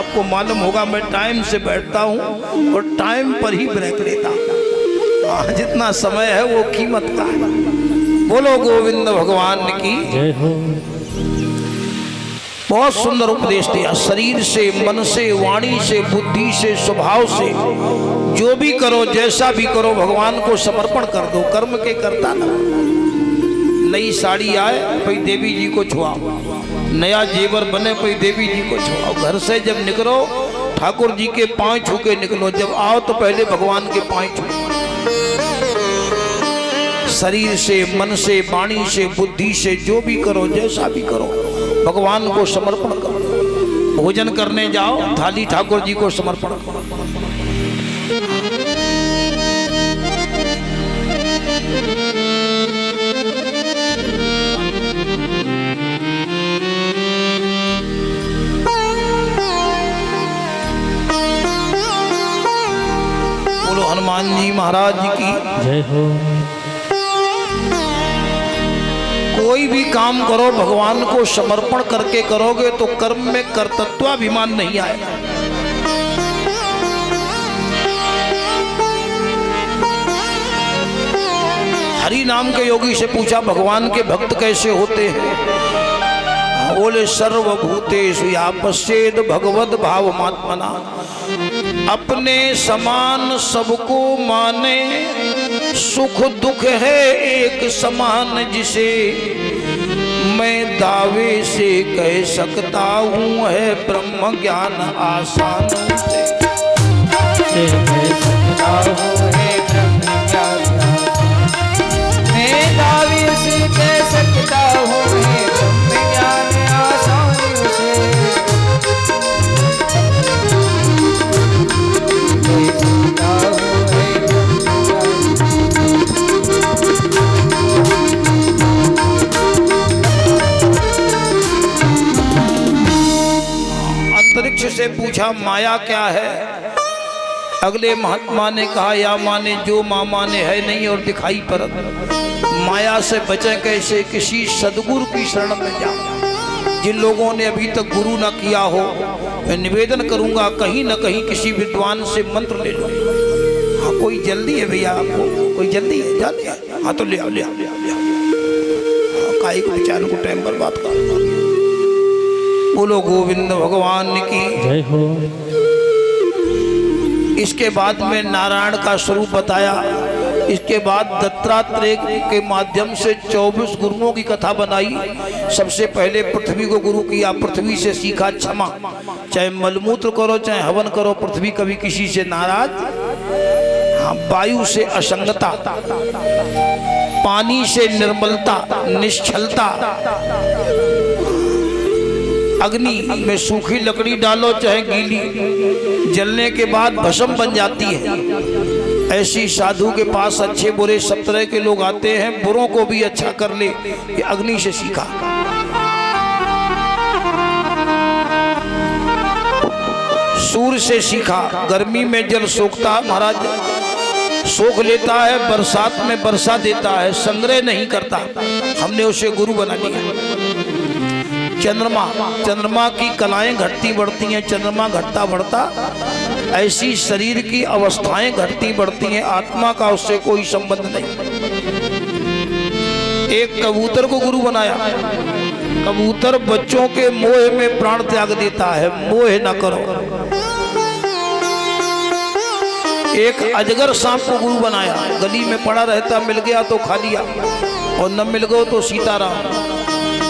आपको मालूम होगा मैं टाइम से बैठता हूँ और टाइम पर ही ब्रेक लेता हूँ। जितना समय है वो कीमत का है। बोलो गोविंद भगवान की जय हो। बहुत सुंदर उपदेश दिया। शरीर से, मन से, वाणी से, बुद्धि से, स्वभाव से जो भी करो, जैसा भी करो, भगवान को समर्पण कर दो। कर्म के करता ना। नई साड़ी आए भाई देवी जी को छुआओ, नया जेवर बने भाई देवी जी को छुआओ। घर से जब निकलो ठाकुर जी के पांव छू के निकलो, जब आओ तो पहले भगवान के पांव छू। शरीर से, मन से, वाणी से, बुद्धि से जो भी करो, जैसा भी करो, भगवान को समर्पण करो। भोजन करने जाओ, थाली ठाकुर जी को समर्पण करो। बोलो हनुमान जी महाराज की जय हो। कोई भी काम करो भगवान को समर्पण करके करोगे तो कर्म में कर्तृत्वाभिमान नहीं आएगा। हरि नाम के योगी से पूछा भगवान के भक्त कैसे होते हैं? बोले सर्वभूतेषु या पश्येद भगवद भावमात्मना। अपने समान सबको माने, सुख दुख है एक समान जिसे मैं दावे से कह सकता हूँ है ब्रह्म ज्ञान आसान से। कह सकता हूँ है ब्रह्म ज्ञान, मैं दावे से कह सकता हूँ है ब्रह्म ज्ञान आसान से। अंतरिक्ष से पूछा माया क्या है? अगले महात्मा ने कहा या माने जो माँ माने है नहीं और दिखाई पड़त। माया से बचे कैसे? किसी सदगुरु की शरण में जाओ। जिन लोगों ने अभी तक गुरु ना किया हो, मैं निवेदन करूंगा कहीं न कहीं किसी विद्वान से मंत्र ले लो। हाँ कोई जल्दी है भैया, आपको कोई जल्दी है? जाते हैं? हाँ तो ले आओ ले आओ ले आओ ले आओ। हाँ काई को बेचारे को टाइम पर बात कर। बोलो गोविंद भगवान की जय हो। इसके बाद में नारायण का स्वरूप बताया। इसके बाद दत्तात्रेय के माध्यम से 24 गुरुओं की कथा बनाई। सबसे पहले पृथ्वी को गुरु किया, पृथ्वी से सीखा क्षमा। चाहे मलमूत्र करो चाहे हवन करो, पृथ्वी कभी किसी से नाराज। हाँ, वायु से असंगता, पानी से निर्मलता, निश्चलता। अग्नि में सूखी लकड़ी डालो चाहे गीली, जलने के बाद भस्म बन जाती है। ऐसी साधु के पास अच्छे बुरे सब तरह के लोग आते हैं। बुरों को भी अच्छा कर ले, ये अग्नि से सीखा। सूर्य से सीखा, गर्मी में जल सोखता महाराज, सोख लेता है, बरसात में वर्षा देता है, संग्रह नहीं करता। हमने उसे गुरु बना लिया। चंद्रमा, चंद्रमा की कलाएं घटती बढ़ती हैं, चंद्रमा घटता बढ़ता। ऐसी शरीर की अवस्थाएं घटती बढ़ती हैं, आत्मा का उससे कोई संबंध नहीं। एक कबूतर को गुरु बनाया। कबूतर बच्चों के मोह में प्राण त्याग देता है, मोह न करो। एक अजगर सांप को गुरु बनाया। गली में पड़ा रहता, मिल गया तो खा लिया और न मिल गया तो सीताराम।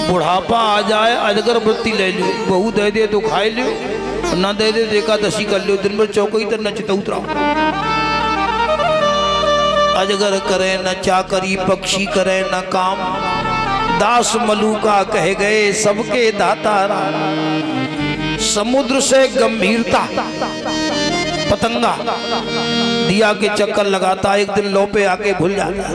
बुढ़ापा आ जाए अजगर वृत्ति ले लो, बहू दे दे तो खाए लो, न दे दे तो एकादशी कर लो। दिन भर चौकई तर नचता उतराओ। अजगर करे न चाकरी, पक्षी करे न काम, दास मलूका कह गए सबके दाता राम। समुद्र से गंभीरता, पतंगा दिया के चक्कर लगाता, एक दिन लौ पे आके भूल जाता।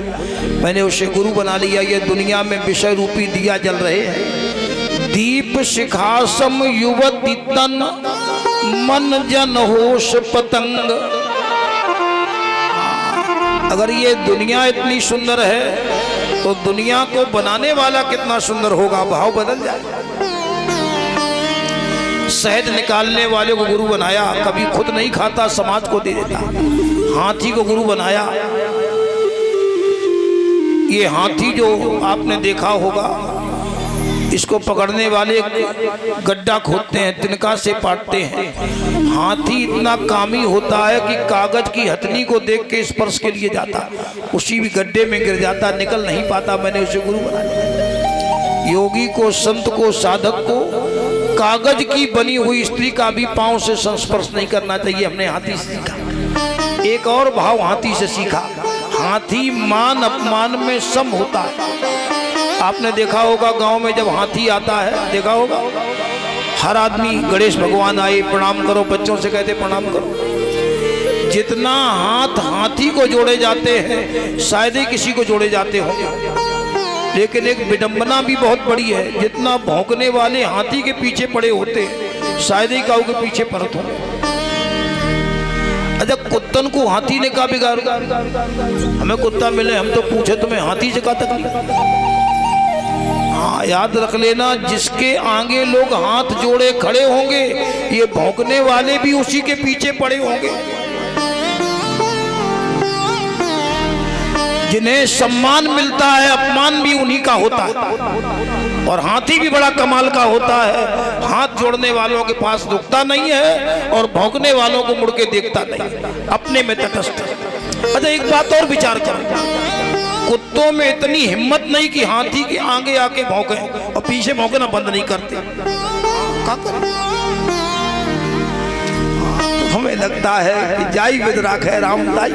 मैंने उसे गुरु बना लिया। ये दुनिया में विषय रूपी दिया जल रहे हैं। दीप शिखासम युवती तन, मन जन होश पतंग। अगर ये दुनिया इतनी सुंदर है तो दुनिया को बनाने वाला कितना सुंदर होगा। भाव बदल जाए। शहद निकालने वाले को गुरु बनाया, कभी खुद नहीं खाता समाज को दे देता। हाथी को गुरु बनाया। ये हाथी जो आपने देखा होगा, इसको पकड़ने वाले गड्ढा खोदते हैं, तिनका से पाटते हैं। हाथी इतना कामी होता है कि कागज की हथनी को देख के स्पर्श के लिए जाता, उसी भी गड्ढे में गिर जाता, निकल नहीं पाता। मैंने उसे गुरु बना लिया। योगी को, संत को, साधक को कागज की बनी हुई स्त्री का भी पांव से संस्पर्श नहीं करना चाहिए। हमने हाथी से सीखा। एक और भाव हाथी से सीखा, हाथी मान अपमान में सम होता है। आपने देखा होगा गांव में जब हाथी आता है, देखा होगा हर आदमी, गणेश भगवान आए प्रणाम करो, बच्चों से कहते प्रणाम करो। जितना हाथ हाथी को जोड़े जाते हैं शायद ही किसी को जोड़े जाते होंगे। लेकिन एक विडंबना भी बहुत बड़ी है, जितना भौंकने वाले हाथी के पीछे पड़े होते शायद ही काऊ के पीछे पड़त होंगे। अच्छा, कुत्तन को हाथी ने कहा बिगाड़, हमें कुत्ता मिले हम तो पूछे तुम्हें हाथी से क्या तकलीफ। हाँ, याद रख लेना, जिसके आगे लोग हाथ जोड़े खड़े होंगे ये भौंकने वाले भी उसी के पीछे पड़े होंगे। जिन्हें सम्मान मिलता है अपमान भी उन्हीं का होता है। और हाथी भी बड़ा कमाल का होता है, हाथ जोड़ने वालों के पास रुकता नहीं है और भौंकने वालों को मुड़ के देखता नहीं, अपने में तटस्थ। अच्छा, एक बात और विचार करो, कुत्तों में इतनी हिम्मत नहीं कि हाथी के आगे आके भौंके और पीछे भौंकना बंद नहीं करते। हमें लगता है कि जाई विद राखे राम दाई।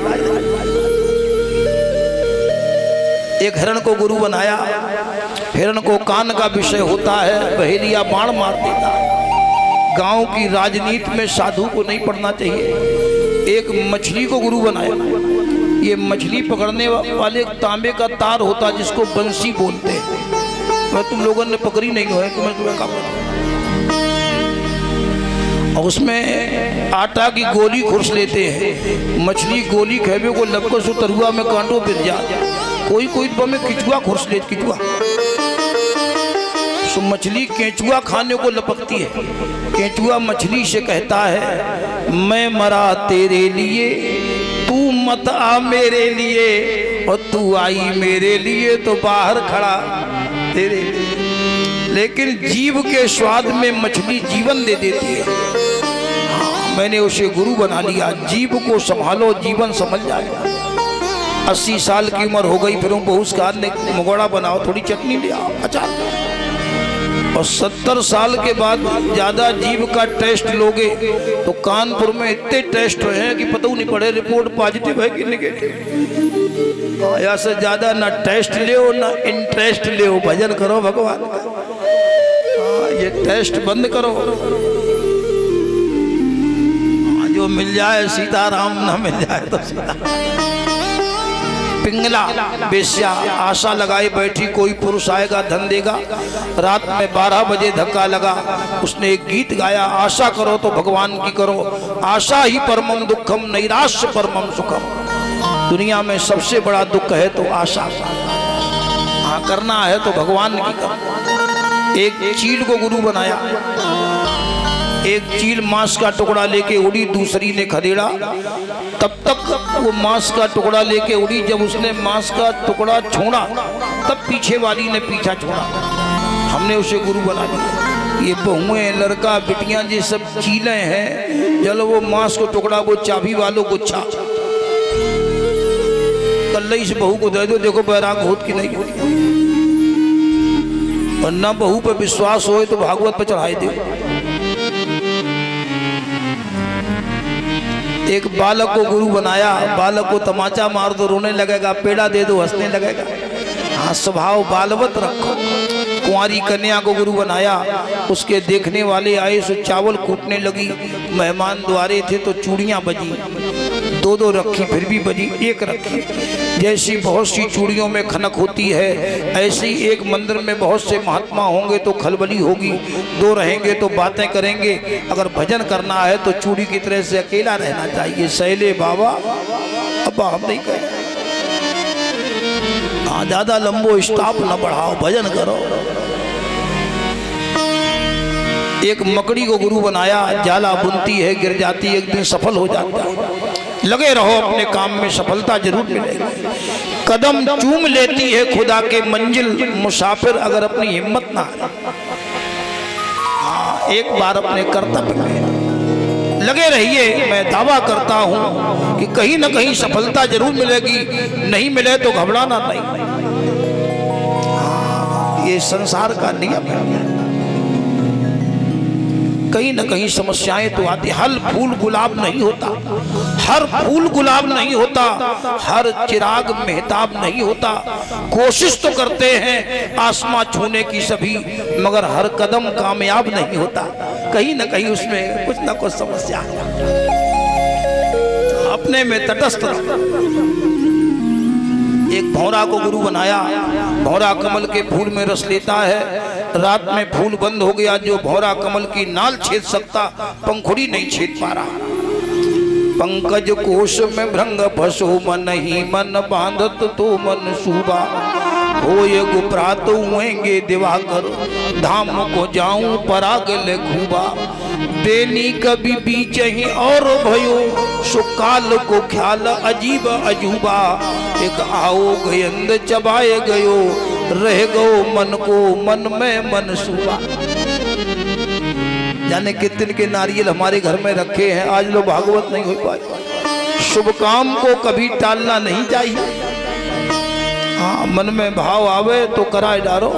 एक हिरण को गुरु बनाया। हिरण को कान का विषय होता है, बहेलिया बाण मार देता। गांव की राजनीति में साधु को नहीं पढ़ना चाहिए। एक मछली को गुरु बनाया। ये मछली पकड़ने वाले तांबे का तार होता जिसको बंसी बोलते हैं। मैं तुम लोगों ने पकड़ी नहीं है कि मैं तुम्हें कहा। और उसमें आटा की गोली खुर्स लेते हैं। मछली गोली खेबे को लपको सो तरुआ में कांटों पिर जा। कोई कोई तो में किचुआ खुर्स ले, किचुआ सो मछली केंचुआ खाने को लपकती है। केंचुआ मछली से कहता है, मैं मरा तेरे लिए, तू मत आ मेरे लिए, और तू आई मेरे लिए तो बाहर खड़ा तेरे लिए। लेकिन जीव के स्वाद में मछली जीवन दे देती है। हाँ, मैंने उसे गुरु बना लिया। जीव को संभालो, जीवन समझ जाएगा। 80 साल की उम्र हो गई, फिर बहुसकार ने मुगोड़ा बनाओ, थोड़ी चटनी ले आओ, अचार। और 70 साल के बाद ज्यादा जीव का टेस्ट लोगे तो कानपुर में इतने टेस्ट हैं कि पता नहीं पड़े रिपोर्ट पॉजिटिव है कि नेगेटिव। या से ज्यादा ना टेस्ट ले ना इंटरेस्ट ले, भजन करो भगवान का। ये टेस्ट बंद करो। जो मिल जाए सीताराम, ना मिल जाए तो सीताराम। पिंगला बेश्या आशा लगाए बैठी, कोई पुरुष आएगा धन देगा। रात में 12 बजे धक्का लगा, उसने एक गीत गाया, आशा करो तो भगवान की करो, आशा ही परमम दुखम नैराश्य परमम सुखम। दुनिया में सबसे बड़ा दुख है तो आशा। हाँ, करना है तो भगवान की करो। एक चील को गुरु बनाया। एक चील मांस का टुकड़ा लेके उड़ी, दूसरी ने खदेड़ा। तब तक वो मांस का टुकड़ा लेके उड़ी, जब उसने मांस का टुकड़ा छोड़ा तब पीछे वाली ने पीछा छोड़ा। हमने उसे गुरु बना दिया। ये बहुएं, लड़का, बिटियां, ये सब चीलें हैं। चलो वो मांस को टुकड़ा, वो चाबी वालों गुच्छा, कल्लई से बहू को दे दो, देखो बैराग होत की नहीं होती। और न बहू पे विश्वास हो तो भागवत पे चढ़ाई दे। एक बालक को गुरु बनाया। बालक को तमाचा मार दो रोने लगेगा, पेड़ा दे दो हंसने लगेगा। हाँ, स्वभाव बालवत रखो। कुंवारी कन्या को गुरु बनाया। उसके देखने वाले आए सो चावल कूटने लगी। मेहमान द्वारे थे तो चूड़ियाँ बजी, 2-2 रखी फिर भी बजी, एक रखी। जैसी बहुत सी चूड़ियों में खनक होती है, ऐसी एक मंदिर में बहुत से महात्मा होंगे तो खलबली होगी। 2 रहेंगे तो बातें करेंगे। अगर भजन करना है तो चूड़ी की तरह से अकेला रहना चाहिए। सैले बाबा अब हम नहीं कहें। हाँ, ज्यादा लंबो स्टाफ न बढ़ाओ, भजन करो। एक मकड़ी को गुरु बनाया, जाला बुनती है, गिर जाती है, एक दिन सफल हो जाता है। लगे रहो अपने काम में, सफलता जरूर मिलेगी। कदम चूम लेती है खुदा के मंजिल, मुसाफिर अगर अपनी हिम्मत ना हारे। एक बार अपने कर्तव्य में लगे रहिए। मैं दावा करता हूं कि कहीं ना कहीं सफलता जरूर मिलेगी, नहीं मिले तो घबराना नहीं। ये संसार का नियम है। कहीं ना कहीं समस्याएं तो आती। हर फूल गुलाब नहीं होता, हर फूल गुलाब नहीं होता, हर चिराग मेहताब नहीं होता। कोशिश तो करते हैं आसमां छूने की सभी, मगर हर कदम कामयाब नहीं होता। कहीं ना कहीं उसमें कुछ ना कुछ समस्या है। अपने में तटस्थ रहो। एक भौरा को गुरु बनाया। भौरा कमल के फूल में रस लेता है। रात में फूल बंद हो गया। जो भौरा कमल की नाल छेद सकता, पंखुड़ी नहीं छेद पा रहा। पंकज कोश में भृंग फसो मन ही मन बांधत तो मन सूबा। होय गुप्रात हुएंगे दिवाकर, धाम को जाऊं पराग ले खूबा। बेनी कभी बीच ही और भयो, सुकाल को ख्याल अजीब अजूबा। एक आओ गयंद चबाए गयो, रह गो मन को मन में मन सूबा। जाने कितने के नारियल हमारे घर में रखे हैं, आज लोग भागवत नहीं हो पाए। शुभ काम को कभी टालना नहीं चाहिए। हाँ, मन में भाव आवे तो कराए डालो।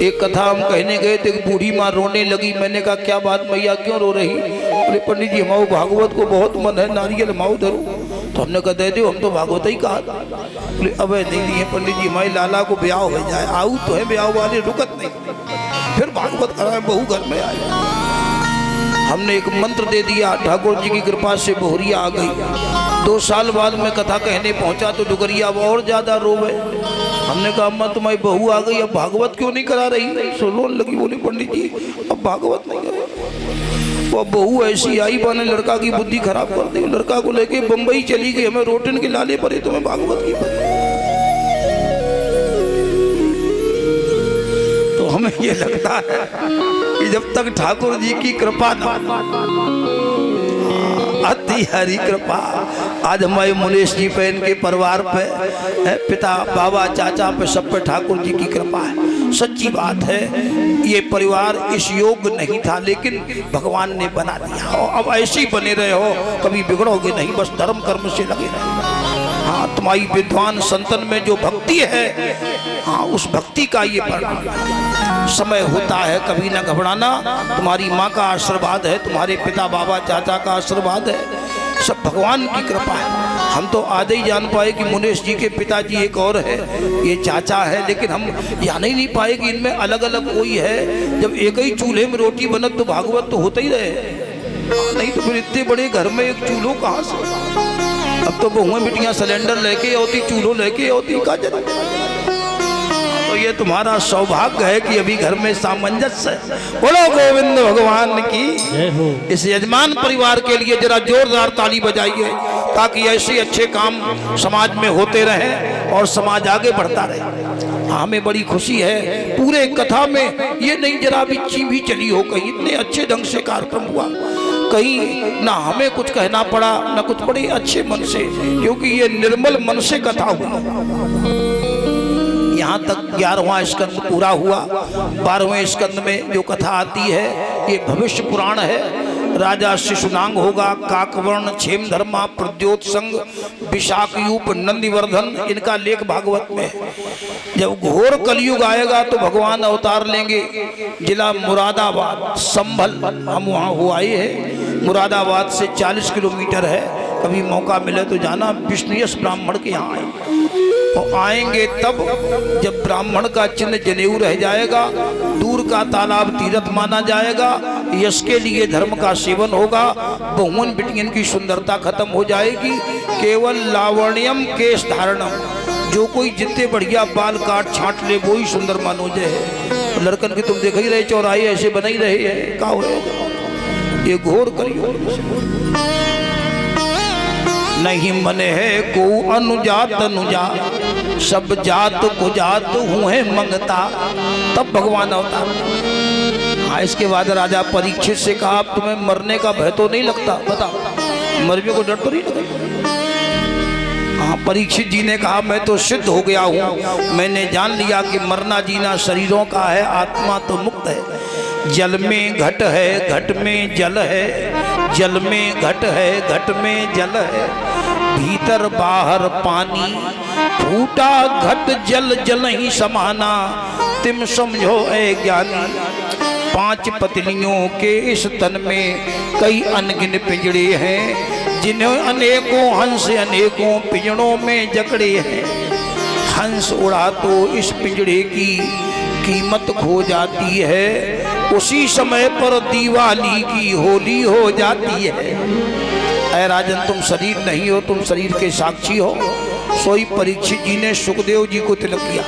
एक कथा हम कहने गए थे, बूढ़ी माँ रोने लगी। मैंने कहा क्या बात मैया, क्यों रो रही? बोले पंडित जी हमारे भागवत को बहुत मन है, नारियल माओ धरो। तो हमने कहा दे दो, हम तो भागवत ही कहा। बोले अब नहीं है पंडित जी, हमारे लाला को ब्याह हो जाए। आऊ तो है ब्याह वाले, रुकत नहीं। फिर भागवत कराए, बहू घर में आए। हमने एक मंत्र दे दिया, ठाकुर जी की कृपा से बोहरिया आ गई। 2 साल बाद में कथा कहने पहुंचा तो डुगरिया और ज्यादा रोवे। हमने कहा अम्मा तुम्हारी बहू आ गई, अब भागवत क्यों नहीं करा रही? सो रोने लगी। बोली पंडित जी अब भागवत नहीं है। वो बहू ऐसी आई बने लड़का की बुद्धि खराब कर दी। लड़का को लेके बम्बई चली गई, हमें रोटन के लाले पड़े, तुम्हें भागवत की पड़े। तो हमें ये लगता है कि जब तक ठाकुर जी की कृपा ना, अति हरी कृपा। आज हमारे मुनेश जी पे, इनके परिवार पे, पिता बाबा चाचा पे, सब पे ठाकुर जी की कृपा है। सच्ची बात है, ये परिवार इस योग्य नहीं था, लेकिन भगवान ने बना दिया। और अब ऐसे ही बने रहे हो, कभी बिगड़ोगे नहीं, बस धर्म कर्म से लगे रहे। हाँ, तुम्हारी विद्वान संतन में जो भक्ति है, हाँ उस भक्ति का ये परिणाम। समय होता है, कभी ना घबराना। तुम्हारी माँ का आशीर्वाद है, तुम्हारे पिता बाबा चाचा का आशीर्वाद है, सब भगवान की कृपा है। हम तो आधे ही जान पाए कि मुनेश जी के पिताजी एक और है, ये चाचा है, लेकिन हम जान ही नहीं पाए कि इनमें अलग अलग कोई है। जब एक ही चूल्हे में रोटी बनत तो भागवत तो होता ही रहे, नहीं तो फिर इतने बड़े घर में एक चूल्हो कहाँ से? अब तो बहुएं बिटियां सिलेंडर लेके होती, चूल्हो लेके होती का जरूरत। तो ये तुम्हारा सौभाग्य है कि अभी घर में सामंजस्य है। बोलो गोविंद भगवान की। इस यजमान परिवार के लिए जरा जोरदार ताली बजाइए, ताकि ऐसे अच्छे काम समाज में होते रहें और समाज आगे बढ़ता रहे। हमें बड़ी खुशी है। पूरे कथा में ये नहीं जरा भी चली हो, कहीं इतने अच्छे ढंग से कार्यक्रम हुआ, कहीं ना हमें कुछ कहना पड़ा, ना कुछ बड़े अच्छे मन से, क्योंकि ये निर्मल मन से कथा हुई। यहाँ तक 11वां स्कंद पूरा हुआ। 12वें स्कंद में जो कथा आती है ये भविष्य पुराण है। राजा शिशुनांग होगा, काकवर्ण, क्षेमधर्मा, प्रद्योत संग, विशाखयूप, नंदिवर्धन, इनका लेख भागवत में है। जब घोर कलयुग आएगा तो भगवान अवतार लेंगे। जिला मुरादाबाद, संभल, हम वहाँ हो आए हैं। मुरादाबाद से 40 किलोमीटर है। कभी मौका मिले तो जाना। विष्णुयश ब्राह्मण के यहाँ आए और आएंगे तब जब ब्राह्मण का चिन्ह जनेऊ रह जाएगा, दूर का तालाब तीर्थ माना जाएगा, यश के लिए धर्म का सेवन होगा, बहुवन बिटियन की सुंदरता खत्म हो जाएगी, केवल लावण्यम केश धारणम। जो कोई जितने बढ़िया बाल काट छांट ले वो ही सुंदर मानोजे है। लड़कन की तुम देख ही रहे, चौराहे ऐसे बना ही रहे हैं, का हो ये घोर करियो। नहीं मने है को अनुजात अनुजा, सब जात को जात हुए मंगता। तब भगवान अवतार। हाँ, इसके बाद राजा परीक्षित से कहा अब तुम्हें मरने का भय तो नहीं लगता, बताओ मरने को डर तो नहीं लगता? हाँ, परीक्षित जी ने कहा मैं तो सिद्ध हो गया हूँ, मैंने जान लिया कि मरना जीना शरीरों का है, आत्मा तो मुक्त है। जल में घट है, घट में जल है, जल में घट है, घट में जल है, भीतर बाहर पानी, फूटा घट जल जल ही समाना, तुम समझो ऐ ज्ञानी। 5 पतलियों के इस तन में कई अनगिन पिंजड़े हैं, जिन्हें अनेकों हंस अनेकों पिंजड़ों में जकड़े हैं। हंस उड़ा तो इस पिंजड़े की कीमत खो जाती है, उसी समय पर दिवाली की होली हो जाती है। ऐ राजन, तुम शरीर नहीं हो, तुम शरीर के साक्षी हो। सोई परीक्षित जी ने सुखदेव जी को तिलक किया।